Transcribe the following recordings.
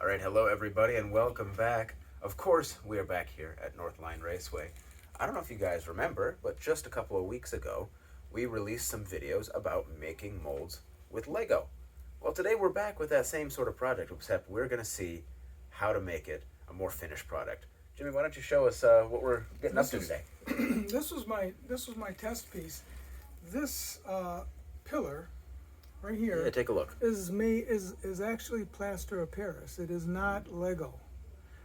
All right, hello everybody, and welcome back. Of course, we are back here at Northline Raceway. I don't know if you guys remember, but just a couple of weeks ago, we released some videos about making molds with Lego. Well, today we're back with that same sort of project, except we're going to see how to make it a more finished product. Jimmy, why don't you show us what we're getting up to today? This was my test piece. This pillar right here Yeah, take a look. is actually plaster of Paris. It is not Lego.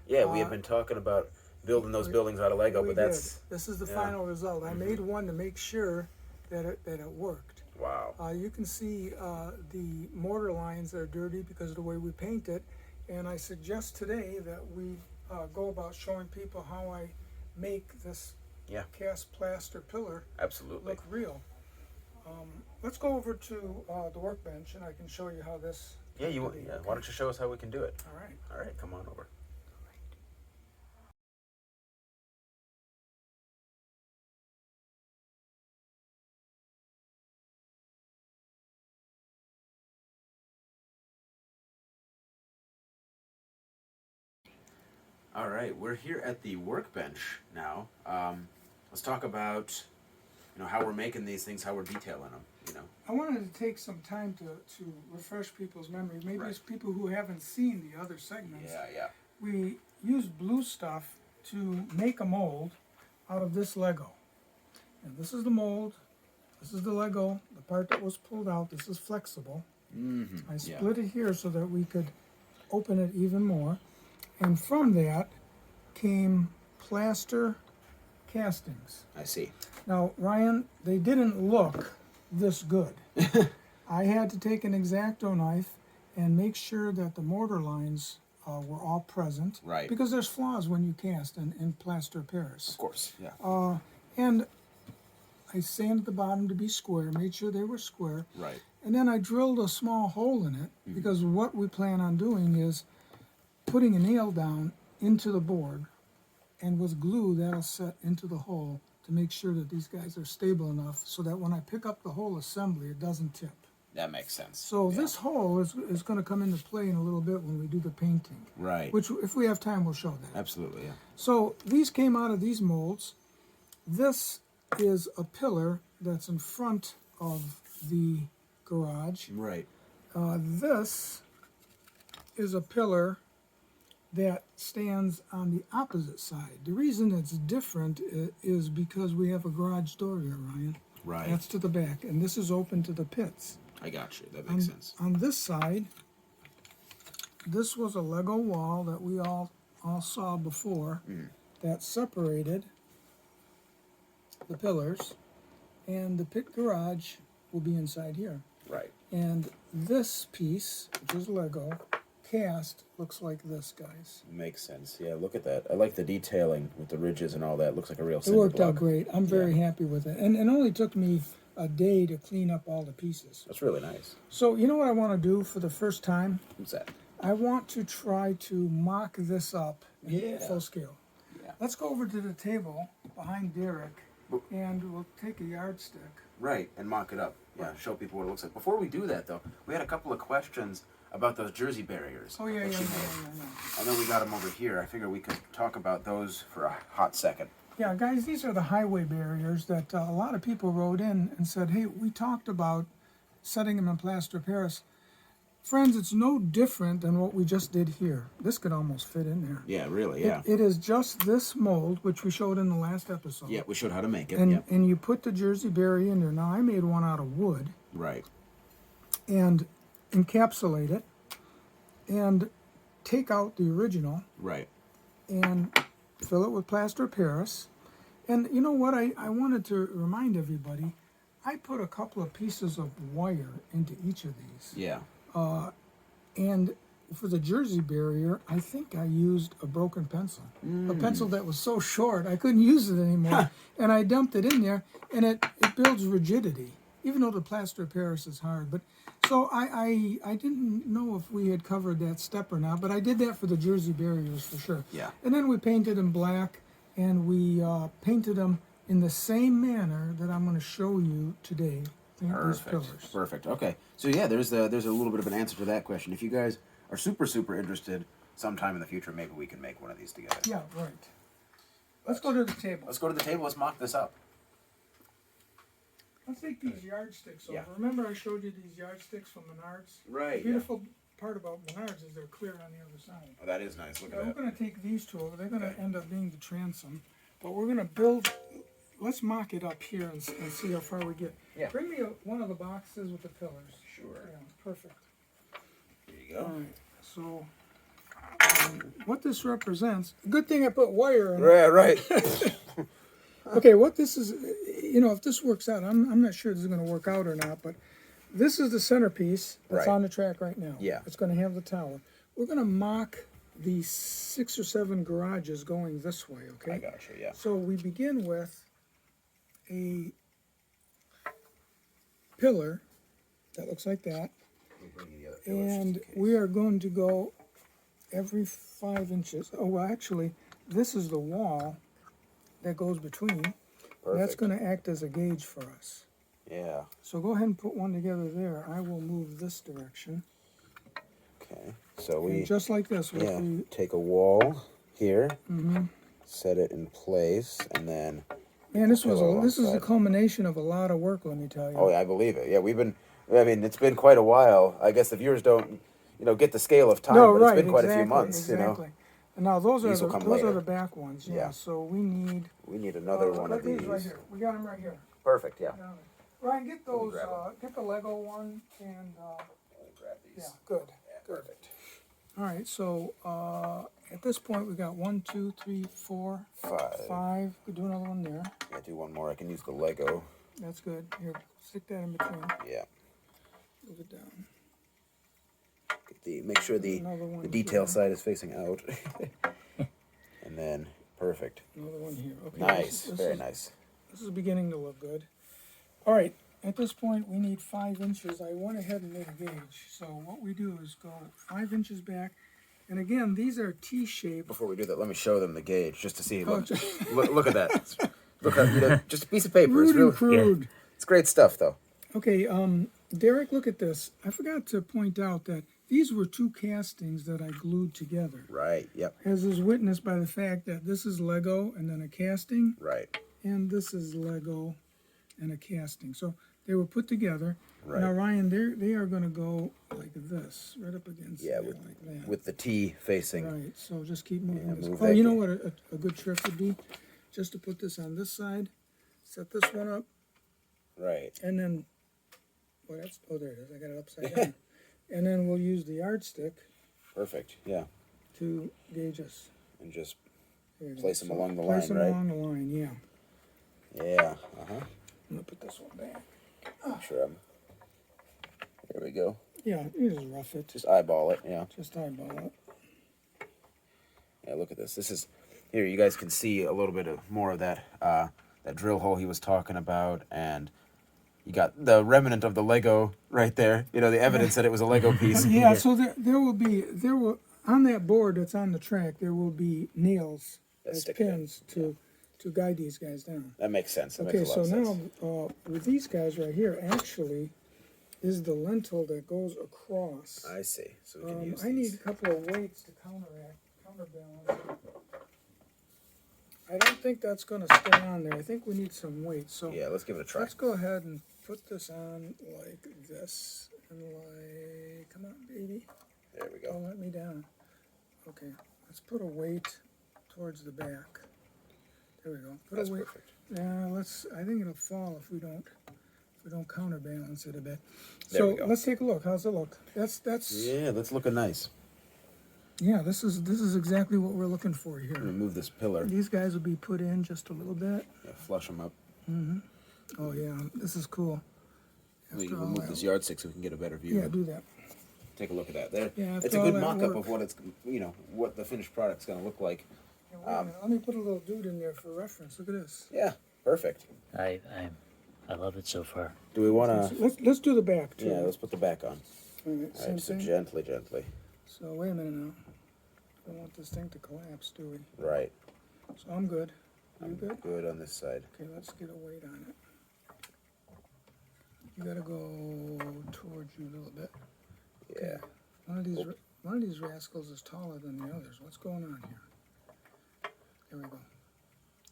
Yeah, we have been talking about building those buildings out of Lego, We but that's... did. This is the final result. I made one to make sure that it worked. Wow. You can see the mortar lines are dirty because of the way we paint it, and I suggest today that we go about showing people how I make this cast plaster pillar Absolutely. look real. Let's go over to the workbench, and I can show you how this. Yeah, why don't you show us how we can do it? All right. All right, come on over. All right, we're here at the workbench now. Let's talk about, how we're making these things, how we're detailing them. I wanted to take some time to refresh people's memory. Maybe it's people who haven't seen the other segments. Yeah. We used blue stuff to make a mold out of this Lego. And this is the mold. This is the Lego, the part that was pulled out. This is flexible. Mm-hmm. I split it here so that we could open it even more. And from that came plaster castings. I see. Now, Ryan, they didn't look this good. I had to take an X-Acto knife and make sure that the mortar lines were all present. Right. Because there's flaws when you cast in plaster of Paris. Of course, yeah. And I sanded the bottom to be square, made sure they were square. Right. And then I drilled a small hole in it because what we plan on doing is putting a nail down into the board, and with glue that'll set into the hole to make sure that these guys are stable enough so that when I pick up the whole assembly, it doesn't tip. That makes sense. So this hole is going to come into play in a little bit when we do the painting. Right. Which, if we have time, we'll show that. Absolutely, yeah. So these came out of these molds. This is a pillar that's in front of the garage. Right. This is a pillar that stands on the opposite side. The reason it's different is because we have a garage door here, Ryan. Right. That's to the back, and this is open to the pits. I got you. That makes sense. On this side, this was a Lego wall that we all saw before that separated the pillars, and the pit garage will be inside here. Right. And this piece, which is Lego, cast looks like this, guys. Makes sense. Yeah, look at that. I like the detailing with the ridges and all that. Looks like a real It cinder worked block. out great. I'm very happy with it. And it only took me a day to clean up all the pieces. That's really nice. So you know what I want to do for the first time? What's that? I want to try to mock this up in full scale. Yeah. Let's go over to the table behind Derek, and we'll take a yardstick. Right, and mock it up. Yeah, show people what it looks like. Before we do that, though, we had a couple of questions about those Jersey barriers. Oh, yeah. I know we got them over here. I figure we could talk about those for a hot second. Yeah, guys, these are the highway barriers that a lot of people wrote in and said, hey, we talked about setting them in plaster of Paris. Friends, it's no different than what we just did here. This could almost fit in there. Yeah, really, yeah. It is just this mold, which we showed in the last episode. Yeah, we showed how to make it. And you put the Jersey barrier in there. Now, I made one out of wood. Right. And encapsulate it and take out the original. Right. And fill it with plaster of Paris. And you know what? I wanted to remind everybody, I put a couple of pieces of wire into each of these. Yeah. And for the Jersey barrier, I think I used a broken pencil. A pencil that was so short, I couldn't use it anymore. And I dumped it in there, and it builds rigidity, even though the plaster of Paris is hard. But so I didn't know if we had covered that step or not, but I did that for the Jersey barriers for sure. Yeah. And then we painted them black, and we painted them in the same manner that I'm going to show you today. Perfect. Okay. So yeah, there's a little bit of an answer to that question. If you guys are super interested, sometime in the future, maybe we can make one of these together. Yeah, right. Let's go to the table. Let's go to the table. Let's mock this up. Let's take these yardsticks over. Yeah. Remember I showed you these yardsticks from Menards? Right. The beautiful part about Menards is they're clear on the other side. Oh, that is nice. Look at We're that. going to take these two over. They're going to end up being the transom. But we're going to build, let's mock it up here and see how far we get. Yeah. Bring me one of the boxes with the pillars. Sure. Yeah, perfect. There you go. All right, so what this represents, good thing I put wire in it. Right. Okay, what this is, if this works out, I'm not sure this is going to work out or not, but this is the centerpiece that's Right. on the track right now. Yeah. It's going to have the tower. We're going to mock the 6 or 7 garages going this way, okay? I got you, yeah. So we begin with a pillar that looks like that, and we are going to go every 5 inches. Oh, well, actually, this is the wall that goes between. That's Perfect. going to act as a gauge for us. Yeah. So go ahead and put one together there. I will move this direction. Okay. So And we just like this. yeah take a wall here, Mm-hmm. set it in place, and then Man, this is the alongside. culmination of a lot of work, let me tell you. oh yeah, I believe it. Yeah, it's been quite a while. I guess the viewers don't get the scale of time, No, but right, it's been quite exactly, a few months. Exactly. And now those These will are come those later. are the back ones. Yeah. Yeah. So we need another one of these. right here. We got them right here. Perfect. Yeah. Ryan, get those. grab 'em. Get the Lego one and. Let me grab these. Yeah. Good. Yeah, perfect. All right. So at this point we got 1, 2, 3, 4, 5. We do another one there. Yeah, do one more. I can use the Lego. That's good. Here, stick that in between. Yeah. Move it down. Make sure the Another one detail here. side is facing out. And then perfect. Another one here. Okay. Nice. This Very is, nice. This is beginning to look good. All right. At this point, we need 5 inches. I went ahead and made a gauge. So what we do is go 5 inches back. And again, these are T-shaped. Before we do that, let me show them the gauge just to see. Oh, Look at that. Look at just a piece of paper. Rude It's and really crude. It's great stuff though. Okay, Derek, look at this. I forgot to point out that these were 2 castings that I glued together. Right. Yep. As is witnessed by the fact that this is Lego and then a casting, Right. and this is Lego and a casting. So they were put together. Right. Now, Ryan, they are going to go like this, right up against Yeah, there, like that. With the T facing. Right, so just keep moving this. move Oh, that you know ga- what a good trick would be? Just to put this on this side, set this one up, Right. and then, there it is. I got it upside down. And then we'll use the yardstick Perfect. Yeah. to gauge us. And just There it place is. them along the Place line, them right? along the line, yeah. Yeah. I'm gonna put this one back. Sure. There we go. Yeah, you just rough it. Just eyeball it. Yeah. Just eyeball it. Yeah. Look at this. This is here. You guys can see a little bit of more of that that drill hole he was talking about, and you got the remnant of the Lego right there. The evidence that it was a Lego piece. Yeah, so there will on that board that's on the track there will be nails That as stick it in. pins to guide these guys down. That makes sense. That Okay, makes a so lot of sense. now with these guys right here, actually, is the lintel that goes across. I see. So we can use I need these. a couple of weights to counterbalance. I don't think that's going to stay on there. I think we need some weight. So Yeah. Let's give it a try. let's go ahead and put this on like this, and like, come on, baby. There we Don't go. let me down. Okay, let's put a weight towards the back. There we go. Put That's a weight. perfect. Yeah, I think it'll fall if we don't counterbalance it a bit. There we So go. let's take a look. How's it look? That's Yeah. That's looking nice. yeah. This is exactly what we're looking for here. Remove this pillar. These guys will be put in just a little bit. Yeah, flush them up. Oh yeah, this is cool. We After all remove that- this yardstick so we can get a better view. Yeah, do that. Take a look at that. There. Yeah, It's after a all good that mock-up work. of what it's what the finished product's going to look like. Yeah, wait a minute. Let me put a little dude in there for reference. Look at this. Yeah. Perfect. I love it so far. Do we want to? Let's do the back too. Yeah. Let's put the back on. All right, All same right. So thing. gently. So wait a minute now. We don't want this thing to collapse, do we? Right. So I'm good. You good? Good on this side. Okay, let's get a weight on it. You gotta go towards you a little bit. Yeah. One one of these rascals is taller than the others. What's going on here? There we go.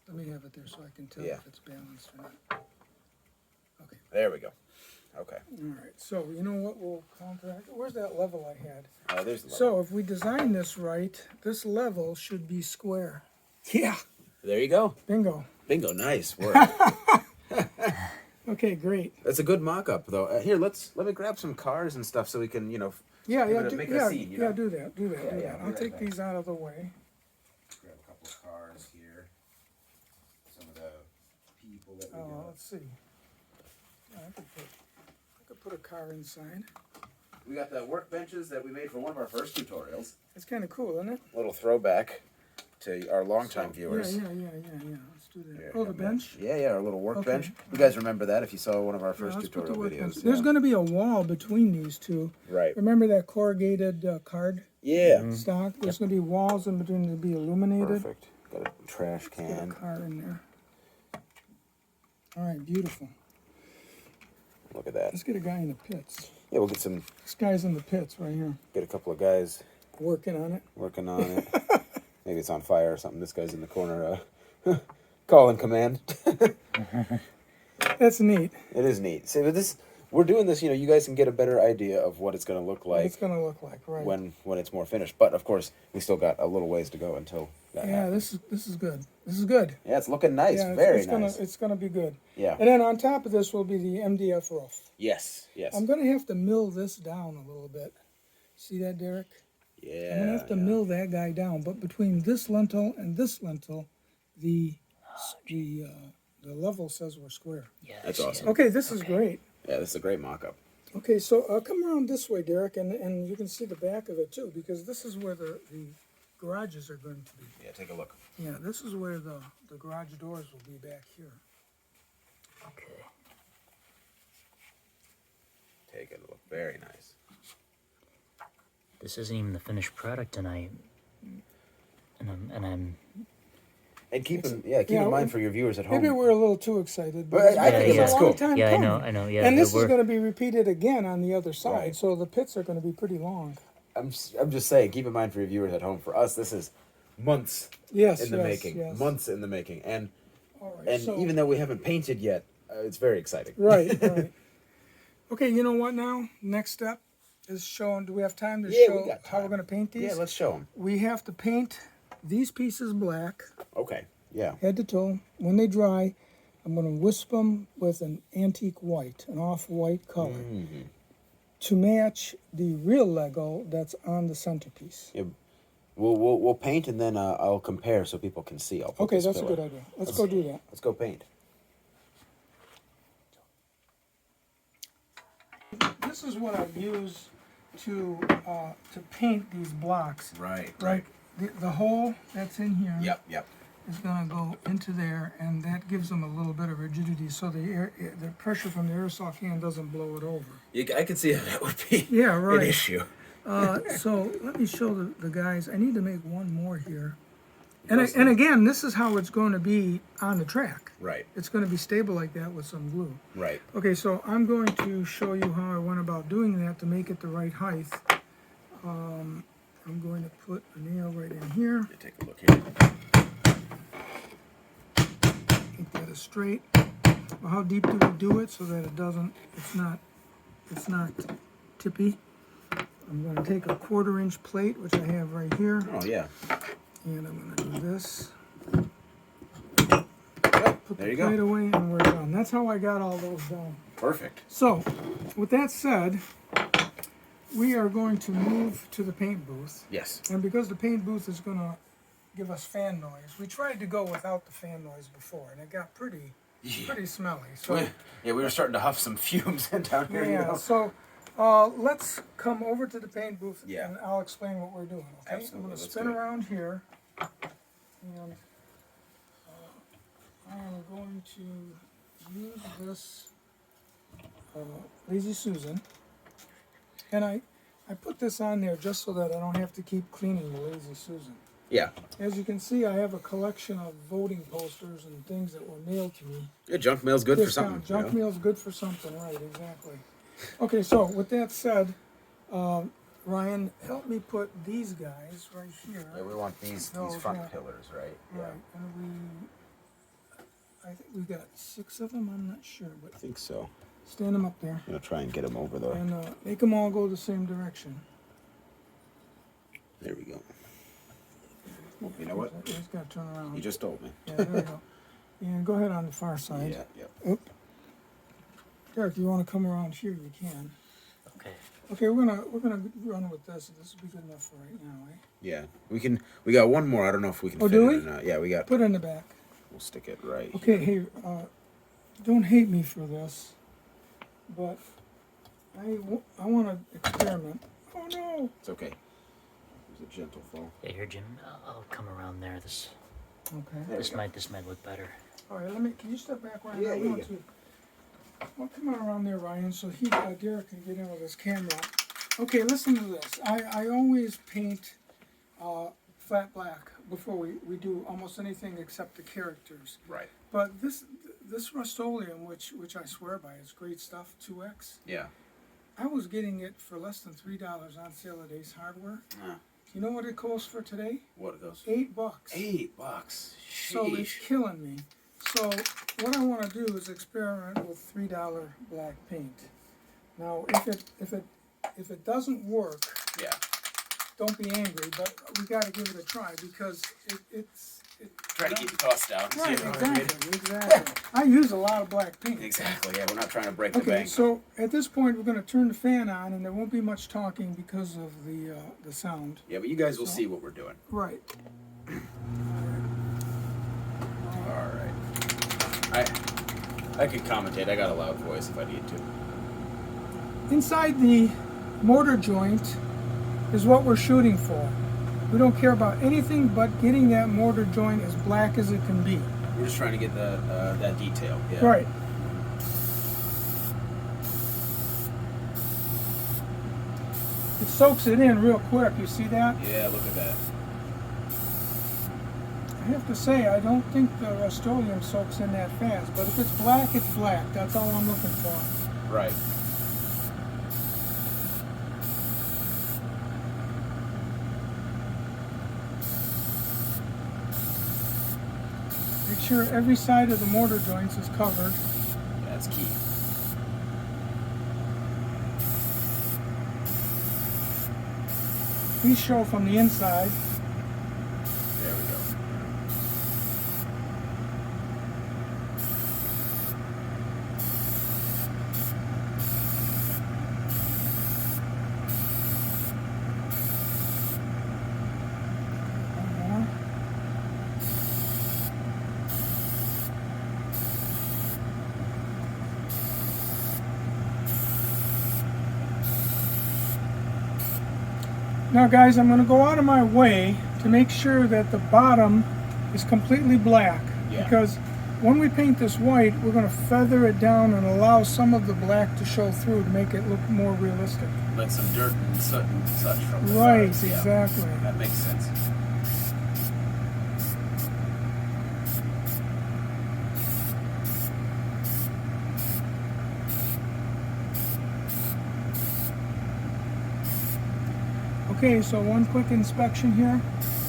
Let me have it there so I can tell Yeah. if it's balanced or not. Okay. There we go. Okay. All right. So you know what we'll counteract? Where's that level I had? There's the level. So if we design this right, this level should be square. Yeah. There you go. Bingo. Bingo. Nice work. Okay, great. That's a good mock-up, though. Here, let me grab some cars and stuff so we can, Yeah, make it a scene, you know? do that. Do that. Yeah, I'll right take back. these out of the way. Grab a couple of cars here. Some of the people that we got. Let's see. Yeah, I could put a car inside. We got the workbenches that we made for one of our first tutorials. It's kind of cool, isn't it? A little throwback to our longtime viewers. Yeah. Let's do that. Here, Oh, the come bench? back. Yeah, our little workbench. Okay. You guys remember that if you saw one of our Yeah, first let's put the tutorial workbench. videos. There's yeah. going to be a wall between these two. Right. Remember that corrugated card Yeah. stock? There's going to be walls in between to be illuminated. Perfect. Got a trash Put a can. car in there. All right, beautiful. Look at that. Let's get a guy in the pits. Yeah, we'll get some. This guy's in the pits right here, Get a couple of guys working on it. working on it. Maybe it's on fire or something. This guy's in the corner, calling command. That's neat. It is neat. See, but we're doing this. You guys can get a better idea of what it's going to look What like it's going to look like, right? when it's more finished. But of course, we still got a little ways to go until that Yeah, happens. this is good. This is good. Yeah, it's looking nice. Yeah, Very it's nice. It's gonna be good. Yeah. And then on top of this will be the MDF roof. Yes. I'm gonna have to mill this down a little bit. See that, Derek? Yeah. I'm gonna have to mill that guy down. But between this lintel and this lintel, the level says we're square. Yeah, That's I see awesome. it. Okay, this is great. Yeah, this is a great mock-up. Okay, so come around this way, Derek, and you can see the back of it too, because this is where the garages are going to be. Yeah, take a look. Yeah, this is where the garage doors will be back here. Okay. Take a look. Very nice. This isn't even the finished product, and I'm And keep in mind for your viewers at home. Maybe we're a little too excited, but Well, I it's think been that's a cool. long time yeah, coming. I know, yeah. And this is we're- going to be repeated again on the other side, Right. so the pits are going to be pretty long. I'm just saying, keep in mind for your viewers at home. For us, this is months Yes, in the making. yes. Months in the making. And All right, and so, even though we haven't painted yet, it's very exciting. right. Okay, you know what now? Next step is showing, do we have time to Yeah, we show got how we're time. going to paint these? Yeah, let's show them. We have to paint these pieces black, Okay. Yeah. head to toe. When they dry, I'm going to wisp them with an antique white, an off-white color, Mm-hmm. to match the real Lego that's on the centerpiece. Yeah. We'll paint and then I'll compare so people can see. I'll put Okay, this that's a pillar. good idea. Let's go do that. Let's go paint. This is what I use to paint these blocks. Right. Right. The hole that's in here Yep. is going to go into there, and that gives them a little bit of rigidity, so the pressure from the aerosol can doesn't blow it over. I can see how that would be Yeah, right. an issue. So let me show the guys. I need to make one more here. And again, this is how it's going to be on the track. Right. It's going to be stable like that with some glue. Right. Okay, so I'm going to show you how I went about doing that to make it the right height. I'm going to put a nail right in here. Take a look here. Make that as straight. Well, how deep do we do it so that it's not tippy? I'm going to take a 1/4-inch plate, which I have right here, Oh yeah. and I'm going to do this. Yep. Put There the you plate go. away, and we're done. That's how I got all those done. Perfect. So, with that said, we are going to move to the paint booth. Yes. And because the paint booth is going to give us fan noise, we tried to go without the fan noise before, and it got pretty smelly. So, We were starting to huff some fumes down here. yeah, so let's come over to the paint booth, Yeah. and I'll explain what we're doing. Okay, Absolutely, I'm going to let's spin do it. around here, and I am going to use this Lazy Susan, and I put this on there just so that I don't have to keep cleaning the Lazy Susan. Yeah. As you can see, I have a collection of voting posters and things that were mailed to me. Yeah, junk mail's good for Discount. something. Junk mail's good for something, right, exactly. Okay, so with that said, Ryan, help me put these guys right here. Yeah, we want these Those, front yeah. pillars, right? Right, and I think we got 6 of them. I'm not sure, but I think so. stand them up there I'm gonna try and get them over the. and make them all go the same direction. There we go. You know what? You just gotta turn around. You just told me. Yeah, there we go. And go ahead on the far side. Yeah, yeah. Oop. Derek, if you want to come around here, you can. Okay. Okay, we're gonna run with this. This will be good enough for right now, eh? Yeah, we got one more. I don't know if we can Oh, fit do it we? or not. Yeah, we got. Put it in the back. We'll stick it right. Okay, hey, don't hate me for this, but I want to experiment. Oh no! It's okay. It was a gentle fall. Yeah, here, Jim. I'll come around there. This Okay. There this we go. might look better. All right, can you step back, Ryan? Yeah, I yeah, want yeah. to. Well, come on around there, Ryan, so Derek can get in with his camera. Okay, listen to this. I always paint flat black before we do almost anything except the characters. Right. But this Rust-Oleum, which I swear by, is great stuff. 2X. Yeah. I was getting it for less than $3 on sale at Ace Hardware. Ah, You know what it costs for today? what it goes? $8. $8. So it's Sheesh. killing me. So what I want to do is experiment with $3 black paint. Now, if it doesn't work, Yeah. don't be angry, but we got to give it a try because it's Try to keep the cost down. right. See what I mean? Exactly. I use a lot of black paint. Exactly. Yeah, we're not trying to break the Okay, bank. so at this point we're going to turn the fan on, and there won't be much talking because of the sound. Yeah, but you guys will So- see what we're doing. Right. All right. I could commentate. I got a loud voice if I need to. Inside the mortar joint is what we're shooting for. We don't care about anything but getting that mortar joint as black as it can be. We're just trying to get that detail. Yeah. Right. It soaks it in real quick. You see that? Yeah. Look at that. I have to say, I don't think the Rust-Oleum soaks in that fast. But if it's black, it's black. That's all I'm looking for. Right. Make sure every side of the mortar joints is covered. Yeah, that's key. These show from the inside. There we go. One more. Now guys, I'm going to go out of my way to make sure that the bottom is completely black. Yeah. Because when we paint this white, we're going to feather it down and allow some of the black to show through to make it look more realistic. Let some dirt and soot and such from the Right, sides. Yeah. exactly. That makes sense. Okay, so one quick inspection here.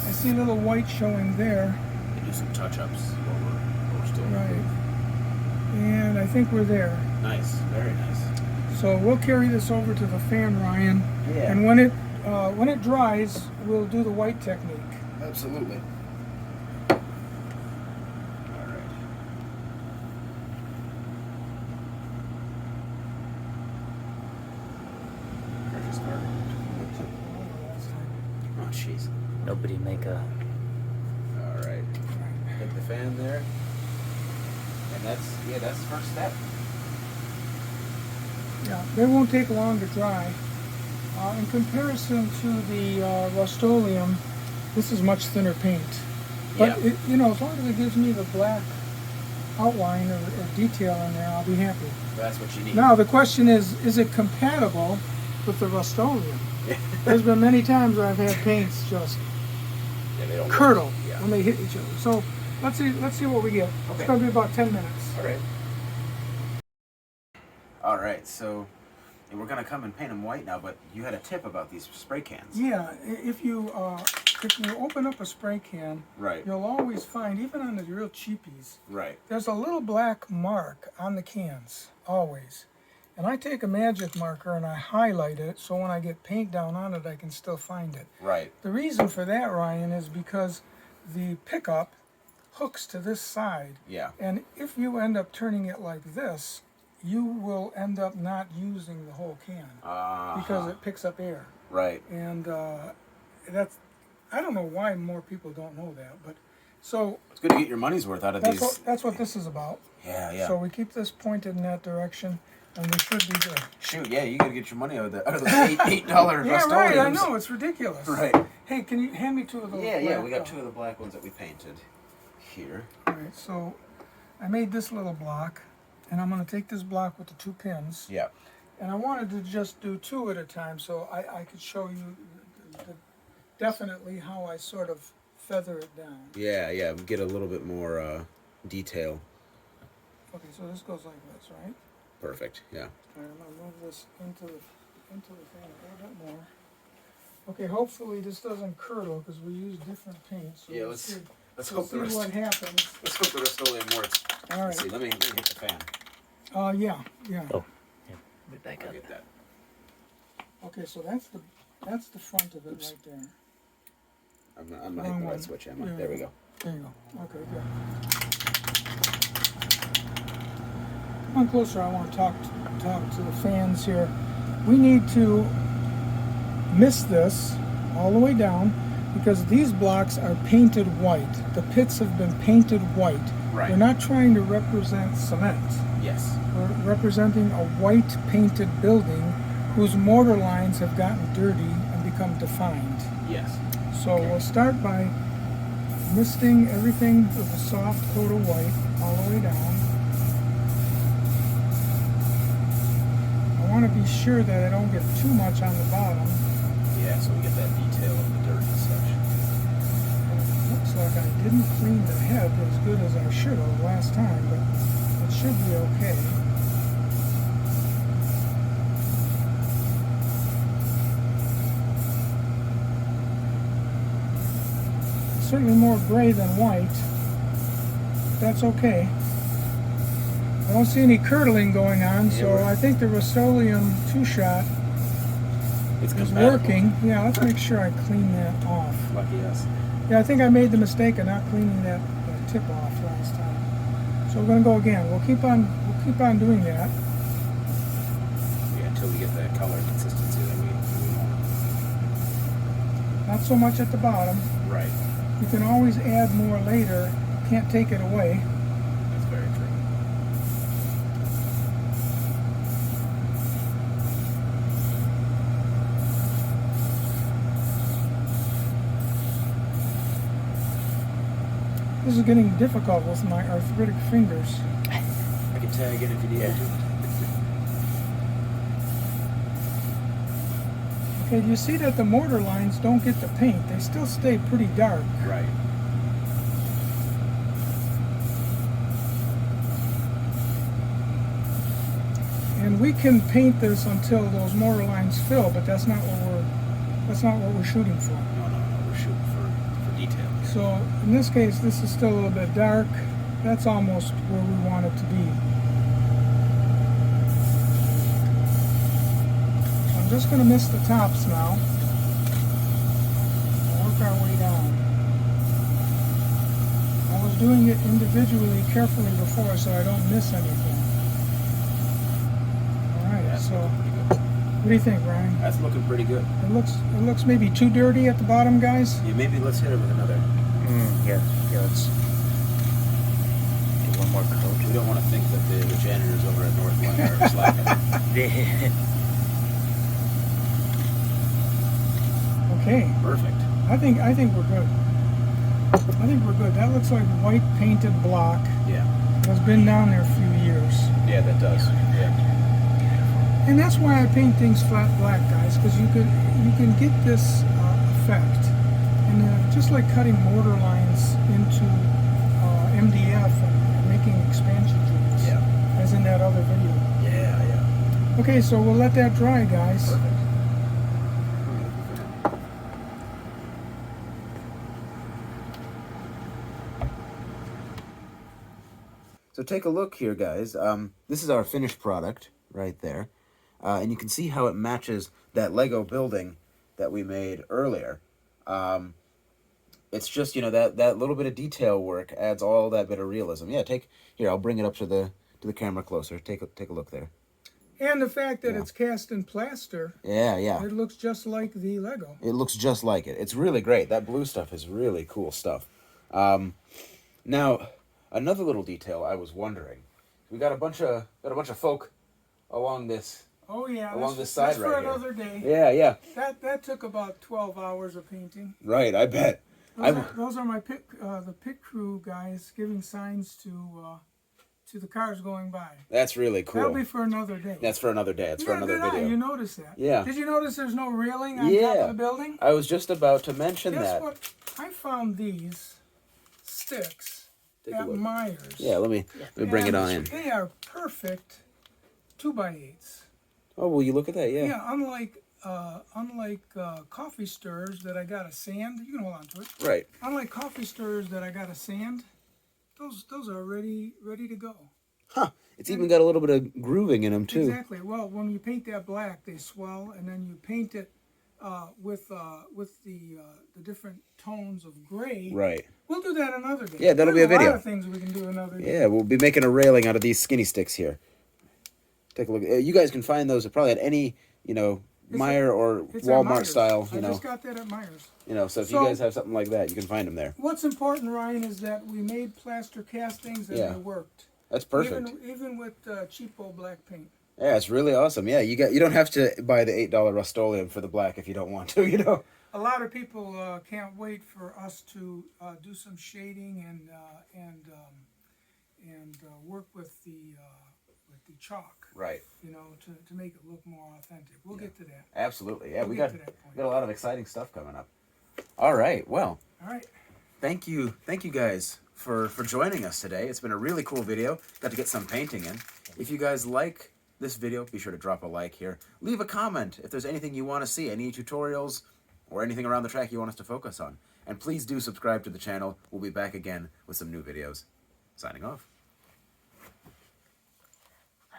I see a little white showing there. They do some touch-ups while we're still. Right. And I think we're there. Nice. Very nice. So we'll carry this over to the fan, Ryan. Yeah. And when it dries, we'll do the white technique. Absolutely. All right. Precious card. Oh, jeez. Nobody make a. All right. Hit the fan there. And that's the first step. Yeah, they won't take long to dry. In comparison to the Rust-Oleum, this is much thinner paint. But Yeah. as long as it gives me the black outline or detail in there, I'll be happy. That's what you need. Now the question is it compatible with the Rust-Oleum? There's been many times where I've had paints just Yeah, they don't curdle work. Yeah. when they hit each other. So let's see what we get. Okay. It's going to be about 10 minutes. All right. All right. So And we're gonna come and paint them white now, but you had a tip about these spray cans. Yeah, if you open up a spray can, Right. you'll always find, even on the real cheapies, Right. there's a little black mark on the cans, always. And I take a magic marker and I highlight it so when I get paint down on it, I can still find it. Right. The reason for that, Ryan, is because the pickup hooks to this side. Yeah. And if you end up turning it like this, you will end up not using the whole can because it picks up air. Right. And that's, I don't know why more people don't know that, but so It's good to get your money's worth out of these. that's what this is about. Yeah, yeah. So we keep this pointed in that direction, and we should be good. Shoot, yeah, you gotta get your money out of those $8 Yeah, Rust-Oleums. right. I know, it's ridiculous. Right. Hey, can you hand me two of those? Yeah, yeah, black, we got two of the black ones that we painted here. All right, so I made this little block, and I'm going to take this block with the two pins. Yeah. And I wanted to just do two at a time so I could show you definitely how I sort of feather it down. Yeah, yeah, we get a little bit more detail. Okay, so this goes like this, right? Perfect, yeah. All right, I'm going to move this into the thing a little bit more. Okay, hopefully this doesn't curdle because we use different paints. So Yeah, we'll let's see, hope the we'll see rest. what happens. Let's hope the Rust-Oleum works. All right. Let's see, let me hit the fan. Yeah. Oh, yeah. We back I'll up. get that. Okay, so that's the front of it right there. I'm not hitting Wrong the right one. switch, am I? Yeah. There we go. There you go. Okay, good. Come on closer. I want to talk to the fans here. We need to mist this all the way down because these blocks are painted white. The pits have been painted white. Right. We're not trying to represent cement. Yes. We're representing a white painted building whose mortar lines have gotten dirty and become defined. Yes. So we'll start by misting everything with a soft coat of white all the way down. I want to be sure that I don't get too much on the bottom. Yeah, so we get that detail of the dirt and such. It looks like I didn't clean the head as good as I should have last time, but it should be okay. It's certainly more gray than white. That's okay. I don't see any curdling going on, so we're- I think the Rust-Oleum two-shot It's is compatible. working. Yeah, let's make sure I clean that off. Lucky us. Yeah, I think I made the mistake of not cleaning that tip off last time. So we're gonna go again. We'll keep on doing that. Yeah, until we get that color consistency that we want. Not so much at the bottom. Right. You can always add more later. Can't take it away. That's very true. This is getting difficult with my arthritic fingers. I can tag in if you need me to. Okay, do you see that the mortar lines don't get the paint? They still stay pretty dark. Right. And we can paint this until those mortar lines fill, but that's not what we're shooting for. No, we're shooting for detail. So in this case, this is still a little bit dark. That's almost where we want it to be. So I'm just going to mist the tops now. And work our way down. I was doing it individually carefully before so I don't miss anything. Alright, That's so looking pretty good. what do you think, Ryan? That's looking pretty good. It looks maybe too dirty at the bottom, guys. Yeah, maybe let's hit it with another. Yeah, let's do one more coat. We don't want to think that the janitors over at Northline are slacking. Okay. Perfect. I think we're good. I think we're good. That looks like white painted block. Yeah. It's been down there a few years. Yeah, that does. Yeah. And that's why I paint things flat black, guys, because you can get this effect. And just like cutting mortar lines into MDF and making expansion joints, Yeah. as in that other video. Yeah. Okay, so we'll let that dry, guys. Perfect. So take a look here, guys. This is our finished product right there. And you can see how it matches that Lego building that we made earlier. It's just, that little bit of detail work adds all that bit of realism. Yeah, here, I'll bring it up to the camera closer. Take a look there. And the fact that Yeah. it's cast in plaster, Yeah. it looks just like the Lego. It looks just like it. It's really great. That blue stuff is really cool stuff. Now, another little detail I was wondering. We got a bunch of folk along this. Oh yeah, Along this side that's right for here. another day. Yeah. That took about 12 hours of painting. Right, I bet. Those are my the pit crew guys giving signs to the cars going by. That's really cool. That'll be for another day. That's for another day. It's for another video. You notice that? Yeah. Did you notice there's no railing on top of the building? I was just about to mention Guess that. what? I found these sticks Take a at look. Myers. Yeah, let me bring it on in. They are perfect 2x8s. Oh, will you look at that? Yeah. Yeah, unlike coffee stirrers that I got to sand. You can hold on to it. Right. Unlike coffee stirrers that I got to sand, those are ready to go. Huh. It's even got a little bit of grooving in them too. Exactly. Well, when you paint that black, they swell, and then you paint it with the different tones of gray. Right. We'll do that another day. Yeah, that'll be There's a video. A lot of things we can do another day. Yeah, we'll be making a railing out of these skinny sticks here. Take a look. You guys can find those probably at any, Meijer or It's at Walmart Myers. style, I just got that at Myers. So if you guys have something like that, you can find them there. What's important, Ryan, is that we made plaster castings and Yeah. they worked. That's perfect. Even with cheap old black paint. Yeah, it's really awesome. Yeah, you don't have to buy the $8 Rust-Oleum for the black if you don't want to, A lot of people can't wait for us to do some shading and work with the chalk. Right. To make it look more authentic. We'll get to that. Absolutely. Yeah, We'll we get got to that point. a lot of exciting stuff coming up. All right. Well, All right. thank you guys for joining us today. It's been a really cool video. Got to get some painting in. If you guys like this video, be sure to drop a like here. Leave a comment if there's anything you want to see, any tutorials or anything around the track you want us to focus on. And please do subscribe to the channel. We'll be back again with some new videos. Signing off.